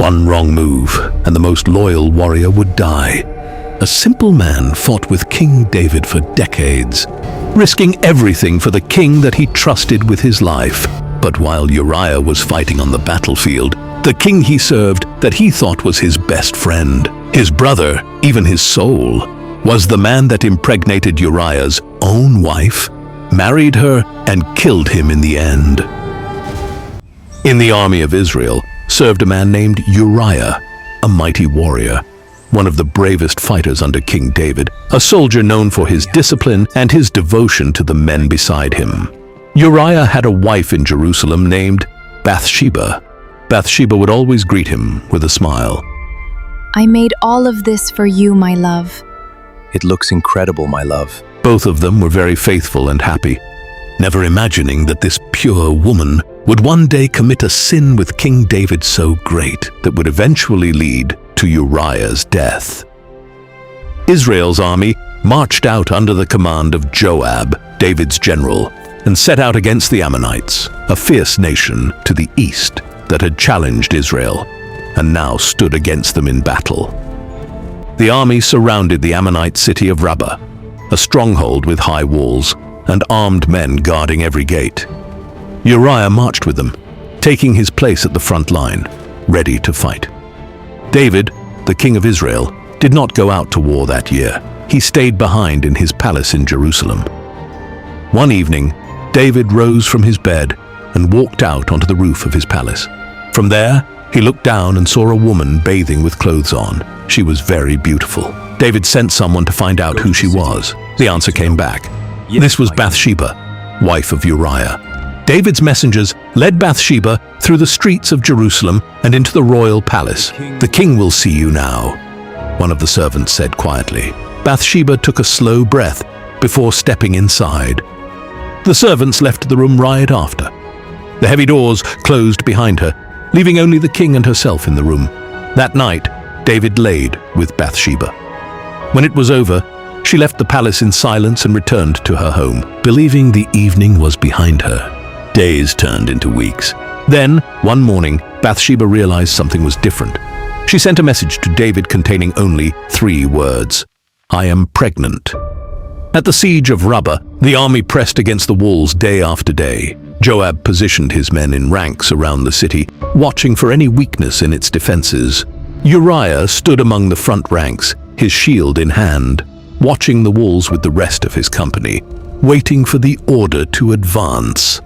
One wrong move, and the most loyal warrior would die. A simple man fought with King David for decades, risking everything for the king that he trusted with his life. But while Uriah was fighting on the battlefield, the king he served that he thought was his best friend, his brother, even his soul, was the man that impregnated Uriah's own wife, married her, and killed him in the end. In the army of Israel served a man named Uriah, a mighty warrior, one of the bravest fighters under King David, a soldier known for his discipline and his devotion to the men beside him. Uriah had a wife in Jerusalem named Bathsheba. Bathsheba would always greet him with a smile. I made all of this for you, my love. It looks incredible, my love. Both of them were very faithful and happy, never imagining that this pure woman would one day commit a sin with King David so great that would eventually lead to Uriah's death. Israel's army marched out under the command of Joab, David's general, and set out against the Ammonites, a fierce nation to the east that had challenged Israel and now stood against them in battle. The army surrounded the Ammonite city of Rabbah, a stronghold with high walls and armed men guarding every gate. Uriah marched with them, taking his place at the front line, ready to fight. David, the king of Israel, did not go out to war that year. He stayed behind in his palace in Jerusalem. One evening, David rose from his bed and walked out onto the roof of his palace. From there, he looked down and saw a woman bathing with clothes on. She was very beautiful. David sent someone to find out who she was. The answer came back. This was Bathsheba, wife of Uriah. David's messengers led Bathsheba through the streets of Jerusalem and into the royal palace. "The king will see you now," one of the servants said quietly. Bathsheba took a slow breath before stepping inside. The servants left the room right after. The heavy doors closed behind her, leaving only the king and herself in the room. That night, David laid with Bathsheba. When it was over, she left the palace in silence and returned to her home, believing the evening was behind her. Days turned into weeks. Then, one morning, Bathsheba realized something was different. She sent a message to David containing only 3 words: "I am pregnant." At the siege of Rabbah, the army pressed against the walls day after day. Joab positioned his men in ranks around the city, watching for any weakness in its defenses. Uriah stood among the front ranks, his shield in hand, watching the walls with the rest of his company, waiting for the order to advance.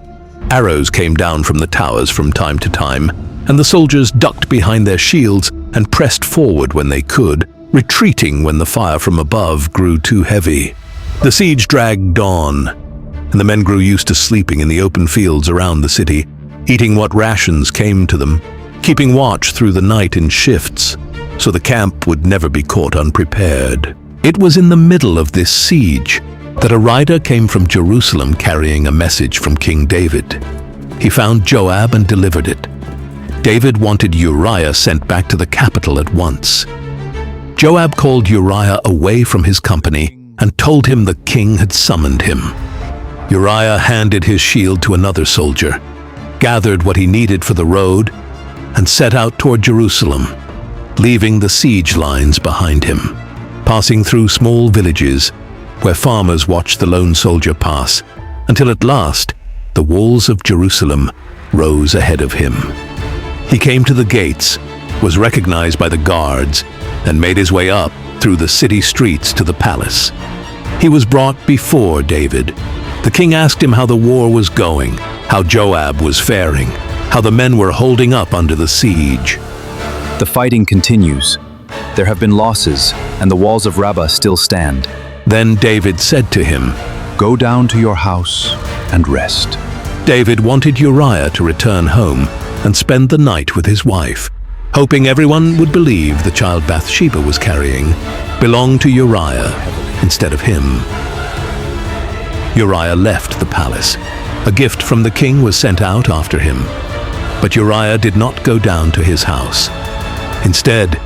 Arrows came down from the towers from time to time, and the soldiers ducked behind their shields and pressed forward when they could, retreating when the fire from above grew too heavy. The siege dragged on, and the men grew used to sleeping in the open fields around the city, eating what rations came to them, keeping watch through the night in shifts, so the camp would never be caught unprepared. It was in the middle of this siege that a rider came from Jerusalem carrying a message from King David. He found Joab and delivered it. David wanted Uriah sent back to the capital at once. Joab called Uriah away from his company and told him the king had summoned him. Uriah handed his shield to another soldier, gathered what he needed for the road, and set out toward Jerusalem, leaving the siege lines behind him, passing through small villages where farmers watched the lone soldier pass, until at last the walls of Jerusalem rose ahead of him. He came to the gates, was recognized by the guards, and made his way up through the city streets to the palace. He was brought before David. The king asked him how the war was going, how Joab was faring, how the men were holding up under the siege. The fighting continues. There have been losses, and the walls of Rabbah still stand. Then David said to him, "Go down to your house and rest." David wanted Uriah to return home and spend the night with his wife, hoping everyone would believe the child Bathsheba was carrying belonged to Uriah instead of him. Uriah left the palace. A gift from the king was sent out after him, but Uriah did not go down to his house. Instead,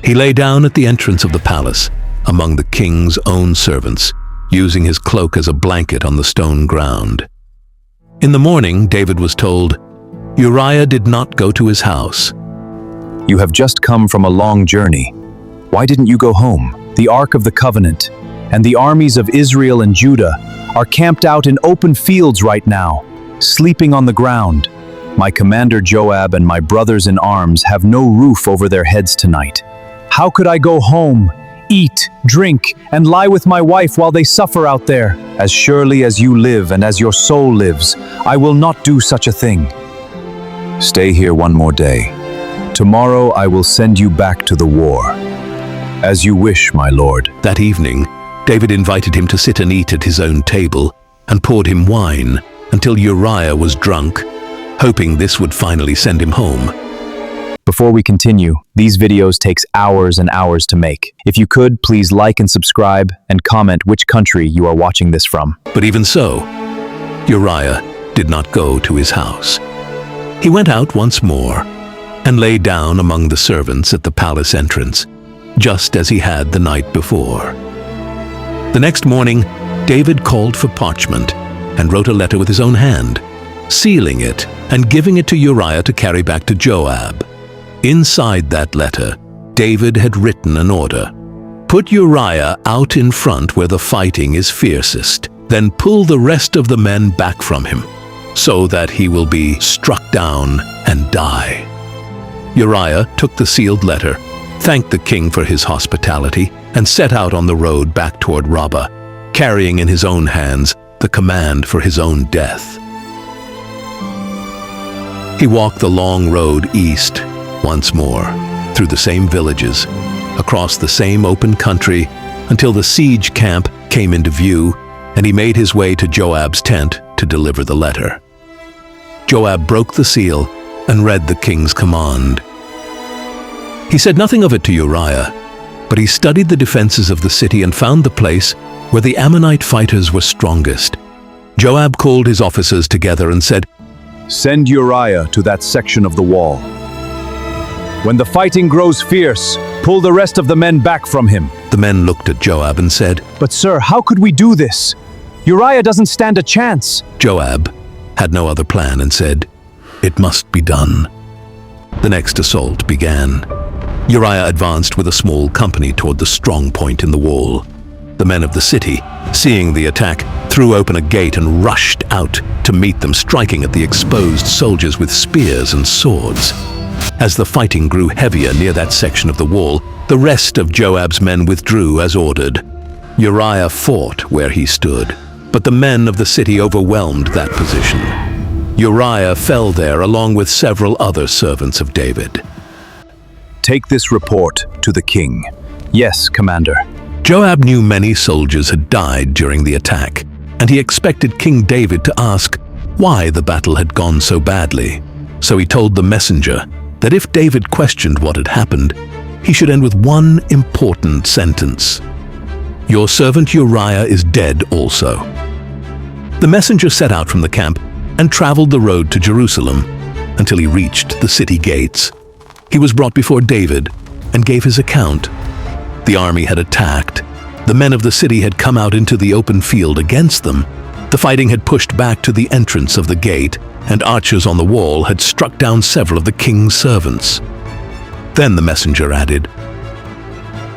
he lay down at the entrance of the palace among the king's own servants, using his cloak as a blanket on the stone ground. In the morning, David was told, Uriah did not go to his house. You have just come from a long journey. Why didn't you go home? The Ark of the Covenant and the armies of Israel and Judah are camped out in open fields right now, sleeping on the ground. My commander Joab and my brothers in arms have no roof over their heads tonight. How could I go home, eat, drink, and lie with my wife while they suffer out there? As surely as you live and as your soul lives, I will not do such a thing. Stay here one more day. Tomorrow I will send you back to the war. As you wish, my lord. That evening, David invited him to sit and eat at his own table and poured him wine until Uriah was drunk, hoping this would finally send him home. Before we continue, these videos takes hours and hours to make. If you could, please like and subscribe and comment which country you are watching this from. But even so, Uriah did not go to his house. He went out once more and lay down among the servants at the palace entrance, just as he had the night before. The next morning, David called for parchment and wrote a letter with his own hand, sealing it and giving it to Uriah to carry back to Joab. Inside that letter, David had written an order. Put Uriah out in front where the fighting is fiercest, then pull the rest of the men back from him, so that he will be struck down and die. Uriah took the sealed letter, thanked the king for his hospitality, and set out on the road back toward Rabbah, carrying in his own hands the command for his own death. He walked the long road east once more, through the same villages, across the same open country, until the siege camp came into view, and he made his way to Joab's tent to deliver the letter. Joab broke the seal and read the king's command. He said nothing of it to Uriah, but he studied the defenses of the city and found the place where the Ammonite fighters were strongest. Joab called his officers together and said, Send Uriah to that section of the wall. When the fighting grows fierce, pull the rest of the men back from him. The men looked at Joab and said, But sir, how could we do this? Uriah doesn't stand a chance. Joab had no other plan and said, It must be done. The next assault began. Uriah advanced with a small company toward the strong point in the wall. The men of the city, seeing the attack, threw open a gate and rushed out to meet them, striking at the exposed soldiers with spears and swords. As the fighting grew heavier near that section of the wall, the rest of Joab's men withdrew as ordered. Uriah fought where he stood, but the men of the city overwhelmed that position. Uriah fell there along with several other servants of David. Take this report to the king. Yes, commander. Joab knew many soldiers had died during the attack, and he expected King David to ask why the battle had gone so badly. So he told the messenger that if David questioned what had happened, he should end with one important sentence. Your servant Uriah is dead also. The messenger set out from the camp and traveled the road to Jerusalem until he reached the city gates. He was brought before David and gave his account. The army had attacked. The men of the city had come out into the open field against them. The fighting had pushed back to the entrance of the gate, and archers on the wall had struck down several of the king's servants. Then the messenger added,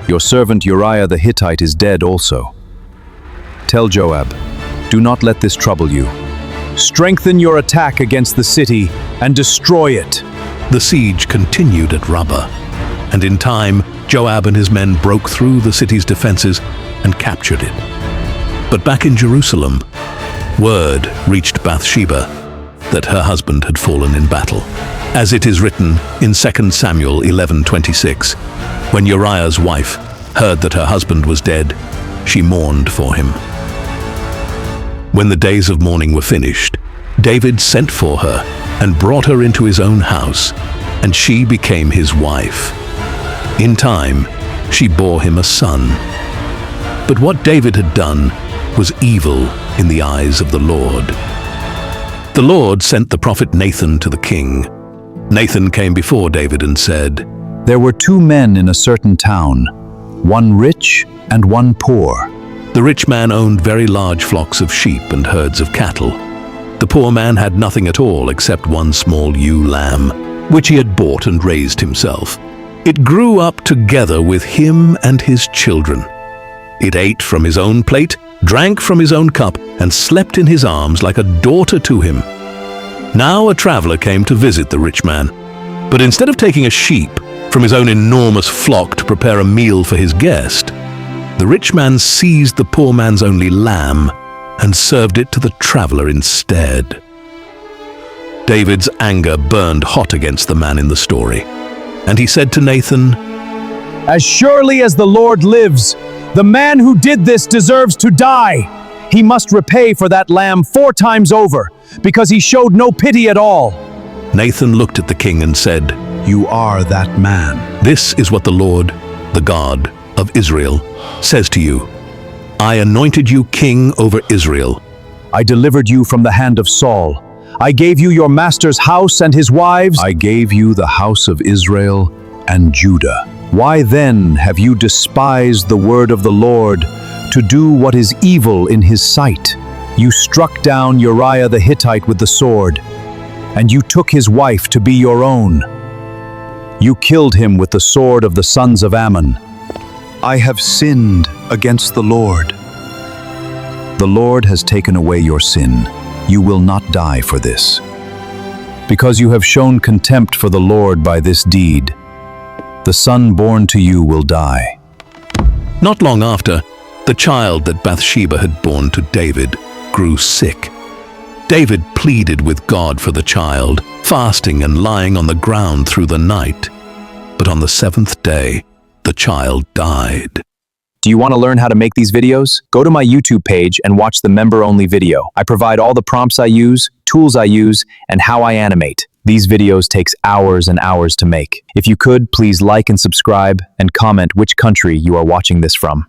Your servant Uriah the Hittite is dead also. Tell Joab, do not let this trouble you. Strengthen your attack against the city and destroy it. The siege continued at Rabbah, and in time Joab and his men broke through the city's defenses and captured it. But back in Jerusalem, word reached Bathsheba that her husband had fallen in battle. As it is written in 2 Samuel 11:26, when Uriah's wife heard that her husband was dead, she mourned for him. When the days of mourning were finished, David sent for her and brought her into his own house, and she became his wife. In time, she bore him a son. But what David had done was evil in the eyes of the Lord. The Lord sent the prophet Nathan to the king. Nathan came before David and said, There were 2 men in a certain town, one rich and one poor. The rich man owned very large flocks of sheep and herds of cattle. The poor man had nothing at all except one small ewe lamb. which he had bought and raised himself. It grew up together with him and his children. It ate from his own plate, drank from his own cup, and slept in his arms like a daughter to him. Now a traveler came to visit the rich man, but instead of taking a sheep from his own enormous flock to prepare a meal for his guest, the rich man seized the poor man's only lamb and served it to the traveler instead. David's anger burned hot against the man in the story, and he said to Nathan, As surely as the Lord lives, the man who did this deserves to die. He must repay for that lamb 4 times over, because he showed no pity at all. Nathan looked at the king and said, You are that man. This is what the Lord, the God of Israel, says to you. I anointed you king over Israel. I delivered you from the hand of Saul. I gave you your master's house and his wives. I gave you the house of Israel and Judah. Why then have you despised the word of the Lord to do what is evil in his sight? You struck down Uriah the Hittite with the sword, and you took his wife to be your own. You killed him with the sword of the sons of Ammon. I have sinned against the Lord. The Lord has taken away your sin. You will not die for this. Because you have shown contempt for the Lord by this deed, the son born to you will die. Not long after, the child that Bathsheba had borne to David grew sick. David pleaded with God for the child, fasting and lying on the ground through the night. But on the 7th day, the child died. Do you want to learn how to make these videos? Go to my YouTube page and watch the member-only video. I provide all the prompts I use, tools I use, and how I animate. These videos takes hours and hours to make. If you could, please like and subscribe and comment which country you are watching this from.